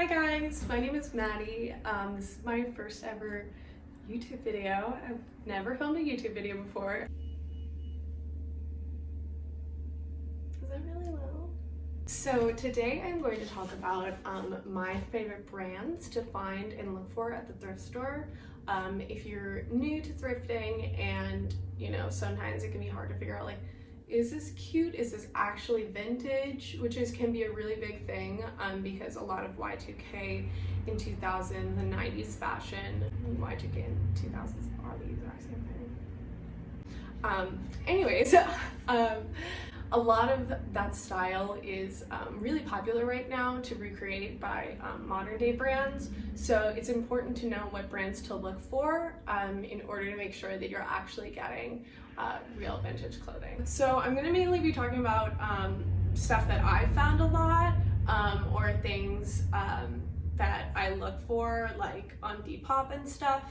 Hi guys, my name is Maddie. This is my first ever YouTube video. I've never filmed a YouTube video before. Is that really low? So today I'm going to talk about my favorite brands to find and look for at the thrift store. If you're new to thrifting and sometimes it can be hard to figure out is this cute? Is this actually vintage? Which can be a really big thing because a lot of Y2K in 2000s and 90s fashion, Y2K in 2000s are the exact same thing. A lot of that style is really popular right now to recreate by modern day brands. So it's important to know what brands to look for in order to make sure that you're actually getting real vintage clothing. So I'm gonna mainly be talking about stuff that I found a lot or things that I look for on Depop and stuff.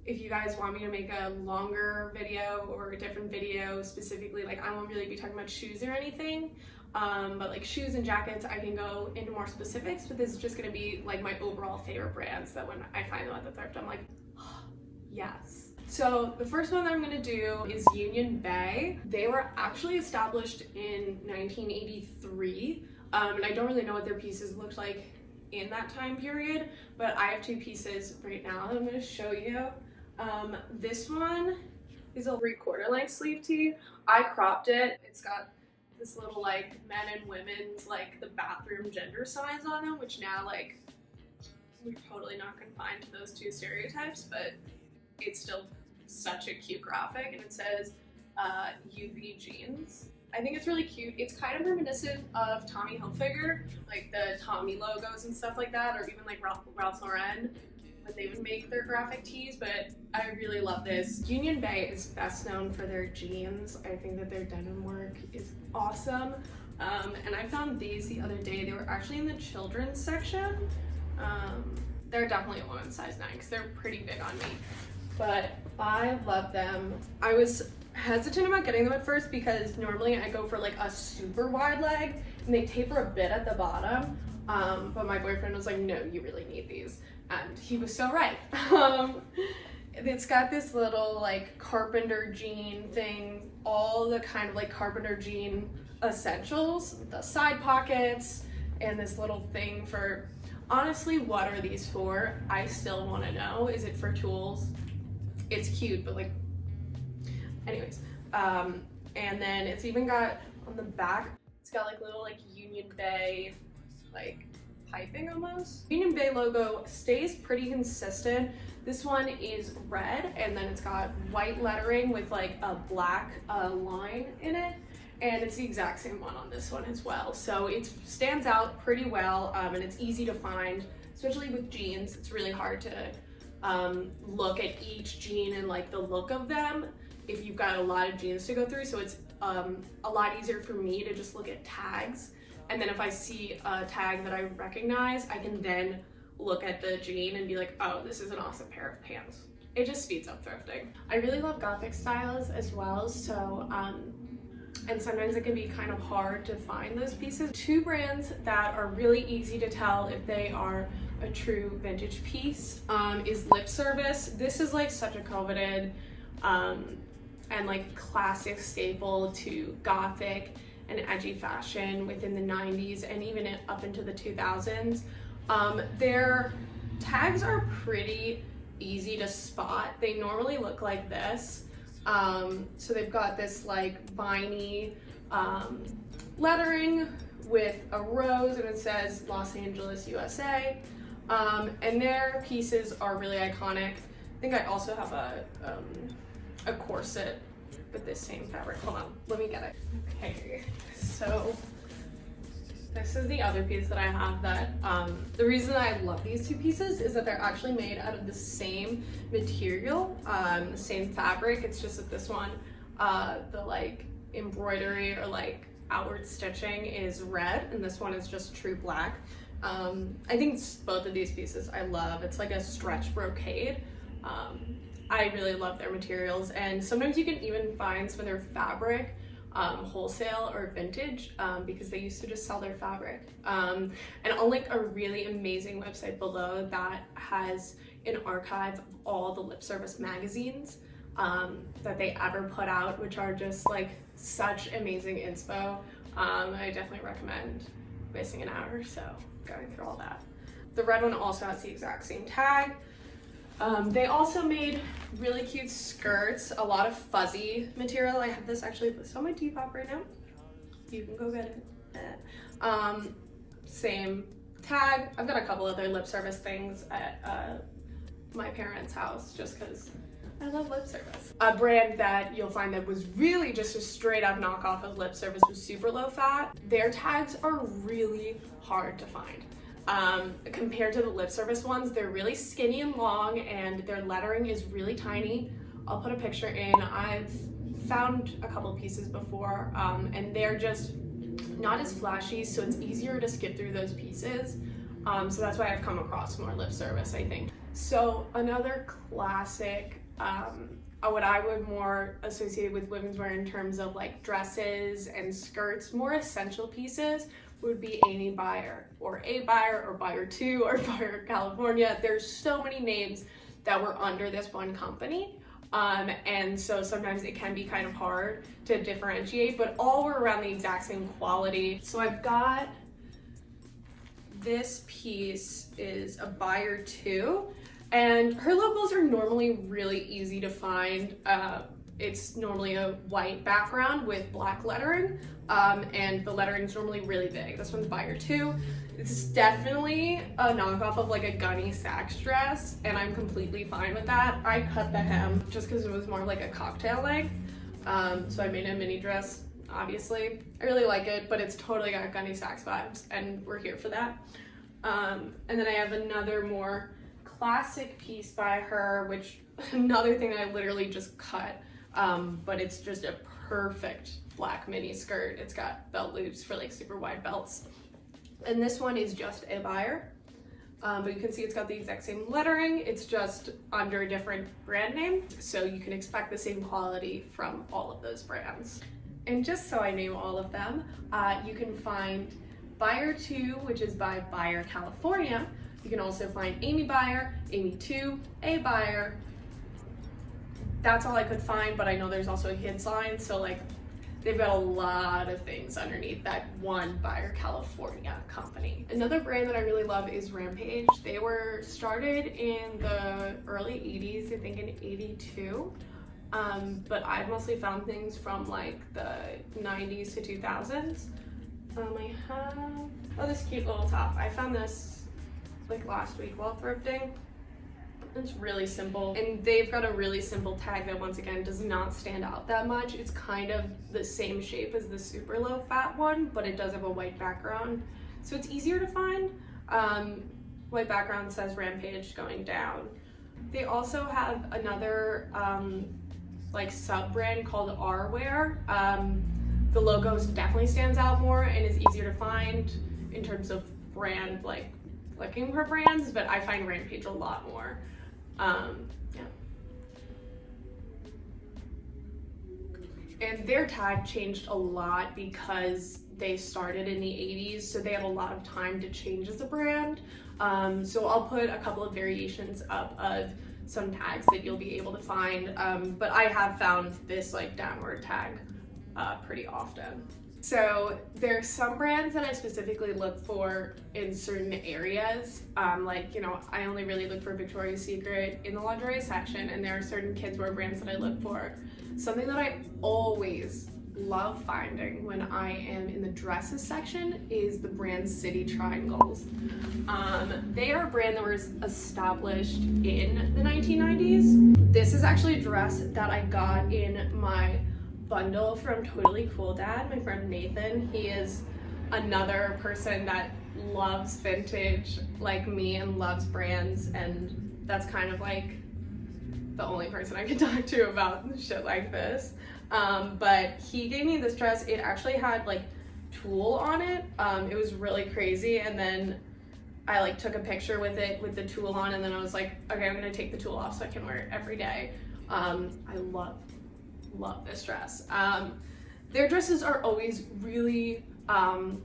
If you guys want me to make a longer video or a different video specifically, I won't really be talking about shoes or anything, but shoes and jackets I can go into more specifics, but this is just gonna be my overall favorite brands that when I find them at the thrift I'm like, oh, yes. So the first one that I'm gonna do is Union Bay. They were actually established in 1983, and I don't really know what their pieces looked like in that time period, but I have two pieces right now that I'm gonna show you. This one is a 3/4 length sleeve tee. I cropped it. It's got this little men and women's the bathroom gender signs on them, which now we're totally not confined to those two stereotypes, but it's still such a cute graphic, and it says UV jeans. I think it's really cute. It's kind of reminiscent of Tommy Hilfiger, the Tommy logos and stuff like that, or even Ralph Lauren when they would make their graphic tees, but I really love this. Union Bay is best known for their jeans. I think that their denim work is awesome. And I found these the other day. They were actually in the children's section. They're definitely a women's size 9 because they're pretty big on me, but I love them. I was hesitant about getting them at first because normally I go for a super wide leg and they taper a bit at the bottom, but my boyfriend was like, no, you really need these, and he was so right. It's got this little carpenter jean thing, all the kind of carpenter jean essentials, the side pockets, and this little thing for, honestly, what are these for? I still want to know. Is it for tools? It's cute, but anyways. And then it's even got on the back, it's got little Union Bay piping almost. Union Bay logo stays pretty consistent. This one is red, and then it's got white lettering with a black line in it, and it's the exact same one on this one as well. So it stands out pretty well, and it's easy to find, especially with jeans. It's really hard to look at each jean and the look of them if you've got a lot of jeans to go through. So it's a lot easier for me to just look at tags, and then if I see a tag that I recognize, I can then look at the jean and be like, oh, this is an awesome pair of pants. It just speeds up thrifting. I really love Gothic styles as well, so and sometimes it can be kind of hard to find those pieces. Two brands that are really easy to tell if they are a true vintage piece is Lip Service. This is such a coveted and classic staple to Gothic and edgy fashion within the 90s and even up into the 2000s. Their tags are pretty easy to spot. They normally look like this. So they've got this viney lettering with a rose, and it says Los Angeles, USA. And their pieces are really iconic. I think I also have a corset with this same fabric. Hold on, let me get it. Okay, so this is the other piece that I have that, the reason I love these two pieces is that they're actually made out of the same material, the same fabric. It's just that this one, the embroidery or outward stitching is red, and this one is just true black. I think both of these pieces I love. It's a stretch brocade. I really love their materials, and sometimes you can even find some of their fabric wholesale or vintage because they used to just sell their fabric. And I'll link a really amazing website below that has an archive of all the lip service magazines that they ever put out, which are just like such amazing inspo. I definitely recommend wasting an hour or so going through all that. The red one also has the exact same tag. They also made really cute skirts, a lot of fuzzy material. I have this actually listed on my Depop right now. You can go get it. Same tag. I've got a couple other lip service things at my parents' house just because I love lip service. A brand that you'll find that was really just a straight up knockoff of lip service was Super Low Fat. Their tags are really hard to find. Compared to the lip service ones, they're really skinny and long and their lettering is really tiny. I'll put a picture in. I've found a couple pieces before and they're just not as flashy, so it's easier to skip through those pieces. So that's why I've come across more lip service, I think. So another classic, what I would more associate with women's wear in terms of like dresses and skirts, more essential pieces would be Amy Buyer or A Buyer or Buyer 2 or Buyer California. There's so many names that were under this one company. And so sometimes it can be kind of hard to differentiate, but all were around the exact same quality. So I've got this piece is a Buyer 2, and her logos are normally really easy to find. It's normally a white background with black lettering, and the lettering is normally really big. This one's Buyer 2. It's definitely a knockoff of like a Gunny Sacks dress, and I'm completely fine with that. I cut the hem just because it was more like a cocktail length, so I made a mini dress, obviously. I really like it, but it's totally got Gunny Sacks vibes, and we're here for that. And then I have another more classic piece by her, which another thing that I literally just cut, but it's just a perfect black mini skirt. It's got belt loops for like super wide belts. And this one is just a Buyer, but you can see it's got the exact same lettering. It's just under a different brand name, so you can expect the same quality from all of those brands. And just so I name all of them, you can find Buyer 2, which is by Buyer California. You can also find Amy Buyer, Amy 2, A Buyer. That's all I could find, but I know there's also a kids line, so like they've got a lot of things underneath that one Buyer California company. Another brand that I really love is Rampage. They were started in the early 80s, I think in 82. But I've mostly found things from like the 90s to 2000s. I have, this cute little top. I found this like last week while thrifting. It's really simple, and they've got a really simple tag that once again does not stand out that much. It's kind of the same shape as the Super Low Fat one, but it does have a white background, so it's easier to find. White background says Rampage going down. They also have another like sub brand called R Wear. The logo definitely stands out more and is easier to find in terms of brand, like looking for brands, but I find Rampage a lot more. Yeah. And their tag changed a lot because they started in the 80s, so they had a lot of time to change as a brand. So I'll put a couple of variations up of some tags that you'll be able to find, but I have found this like downward tag pretty often. So there's some brands that I specifically look for in certain areas. Like, you know, I only really look for Victoria's Secret in the lingerie section, and there are certain kids wear brands that I look for. Something that I always love finding when I am in the dresses section is the brand City Triangles. They are a brand that was established in the 1990s. This is actually a dress that I got in my bundle from Totally Cool Dad, my friend Nathan. He is another person that loves vintage like me and loves brands, and that's kind of like the only person I can talk to about shit like this. But he gave me this dress. It actually had like tulle on it. It was really crazy, and then I like took a picture with it with the tulle on, and then I was like, okay, I'm gonna take the tulle off so I can wear it every day. I love this dress. Their dresses are always really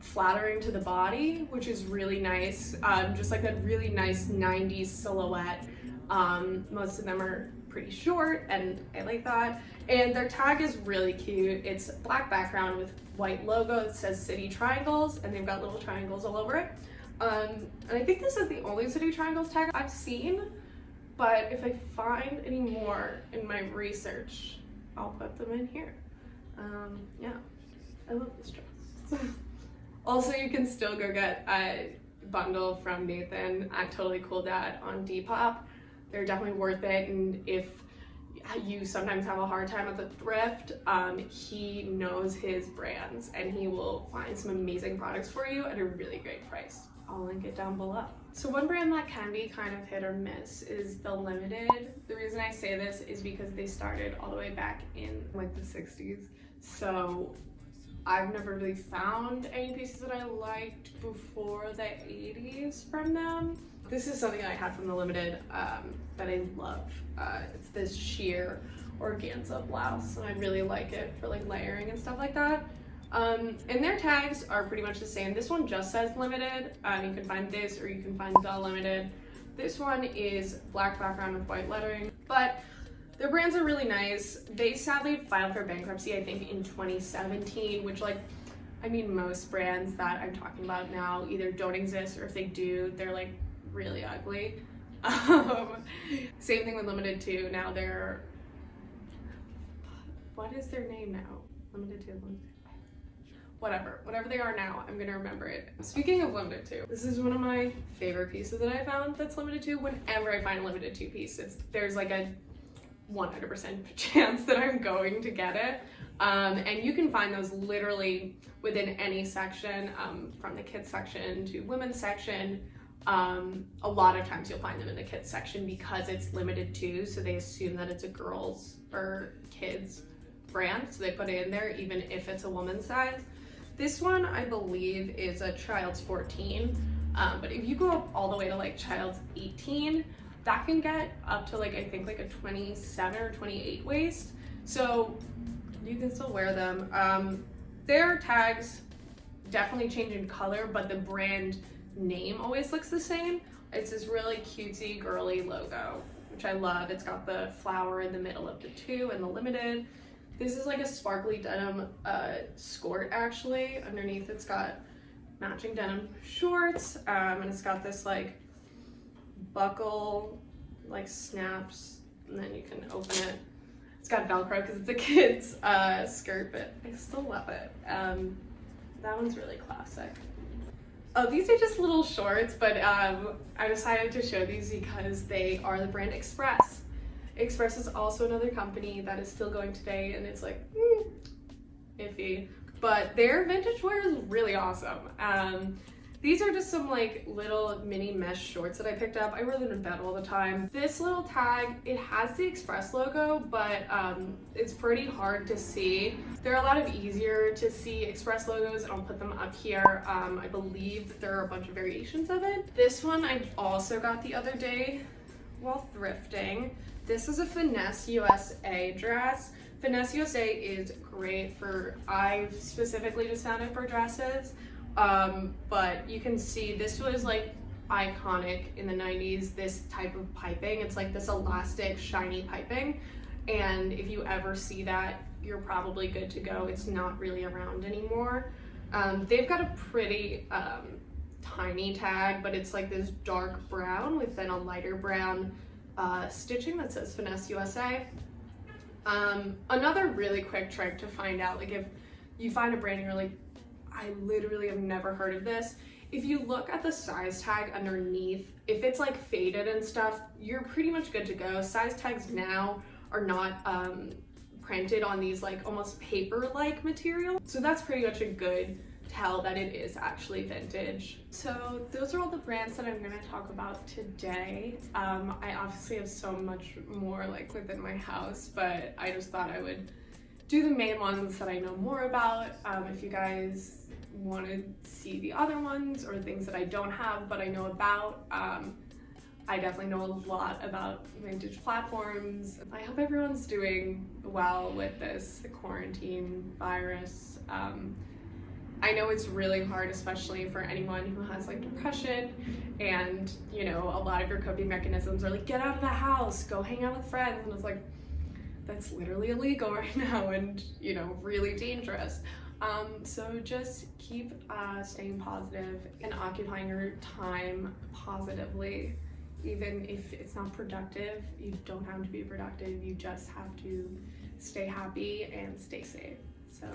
flattering to the body, which is really nice. Just like that really nice 90s silhouette. Most of them are pretty short, and I like that. And their tag is really cute. It's black background with white logo that says City Triangles, and they've got little triangles all over it. And I think this is the only City Triangles tag I've seen, but if I find any more in my research, I'll put them in here. Yeah, I love this dress. Also, you can still go get a bundle from Nathan at TOTALLYCOOLDAD on Depop. They're definitely worth it, and if you sometimes have a hard time at the thrift, he knows his brands and he will find some amazing products for you at a really great price. I'll link it down below. So one brand that can be kind of hit or miss is the Limited. The reason I say this is because they started all the way back in like the 60s. So I've never really found any pieces that I liked before the 80s from them. This is something I had from the Limited that I love. It's this sheer organza blouse, and I really like it for like layering and stuff like that. And their tags are pretty much the same. This one just says Limited. You can find this, or you can find the Limited. This one is black background with white lettering, but their brands are really nice. They sadly filed for bankruptcy, I think, in 2017, which, like, I mean, most brands that I'm talking about now either don't exist, or if they do, they're like really ugly. Same thing with Limited 2. Now they're, what is their name now? Limited 2, Limited. Whatever they are now, I'm gonna remember it. Speaking of Limited 2, this is one of my favorite pieces that I found that's Limited 2. Whenever I find a Limited 2 piece, there's like a 100% chance that I'm going to get it. And you can find those literally within any section, from the kids section to women's section. A lot of times you'll find them in the kids section because it's Limited 2, so they assume that it's a girls or kids brand, so they put it in there even if it's a woman's size. This one, I believe, is a child's 14, but if you go up all the way to like child's 18, that can get up to like, I think like a 27 or 28 waist, so you can still wear them. Their tags definitely change in color, but the brand name always looks the same. It's this really cutesy girly logo, which I love. It's got the flower in the middle of the 2 and the Limited. This is like a sparkly denim skirt, actually. Underneath it's got matching denim shorts, and it's got this like buckle, like snaps, and then you can open it. It's got Velcro because it's a kid's skirt, but I still love it. That one's really classic. Oh, these are just little shorts, but I decided to show these because they are the brand Express. Express is also another company that is still going today, and it's like iffy, but their vintage wear is really awesome. These are just some like little mini mesh shorts that I picked up. I wear them in bed all the time. This little tag, it has the Express logo, but it's pretty hard to see. There are a lot of easier to see Express logos, and I'll put them up here. I believe that there are a bunch of variations of it. This one I also got the other day while thrifting. This is a Finesse USA dress. Finesse USA is great for, I specifically just found it for dresses, but you can see this was like iconic in the 90s, this type of piping. It's like this elastic, shiny piping, and if you ever see that, you're probably good to go. It's not really around anymore. They've got a pretty tiny tag, but it's like this dark brown with then a lighter brown stitching that says Finesse USA. Another really quick trick to find out, like if you find a brand and you're like, I literally have never heard of this, if you look at the size tag underneath, if it's like faded and stuff, you're pretty much good to go. Size tags now are not printed on these like almost paper-like material, so that's pretty much a good tell that it is actually vintage. So those are all the brands that I'm going to talk about today. I obviously have so much more like within my house, but I just thought I would do the main ones that I know more about. If you guys want to see the other ones or things that I don't have but I know about, I definitely know a lot about vintage platforms. I hope everyone's doing well with this quarantine virus. I know it's really hard, especially for anyone who has like depression, and you know, a lot of your coping mechanisms are like, get out of the house, go hang out with friends, and it's like, that's literally illegal right now, and you know, really dangerous. So just keep staying positive and occupying your time positively. Even if it's not productive, you don't have to be productive, you just have to stay happy and stay safe. So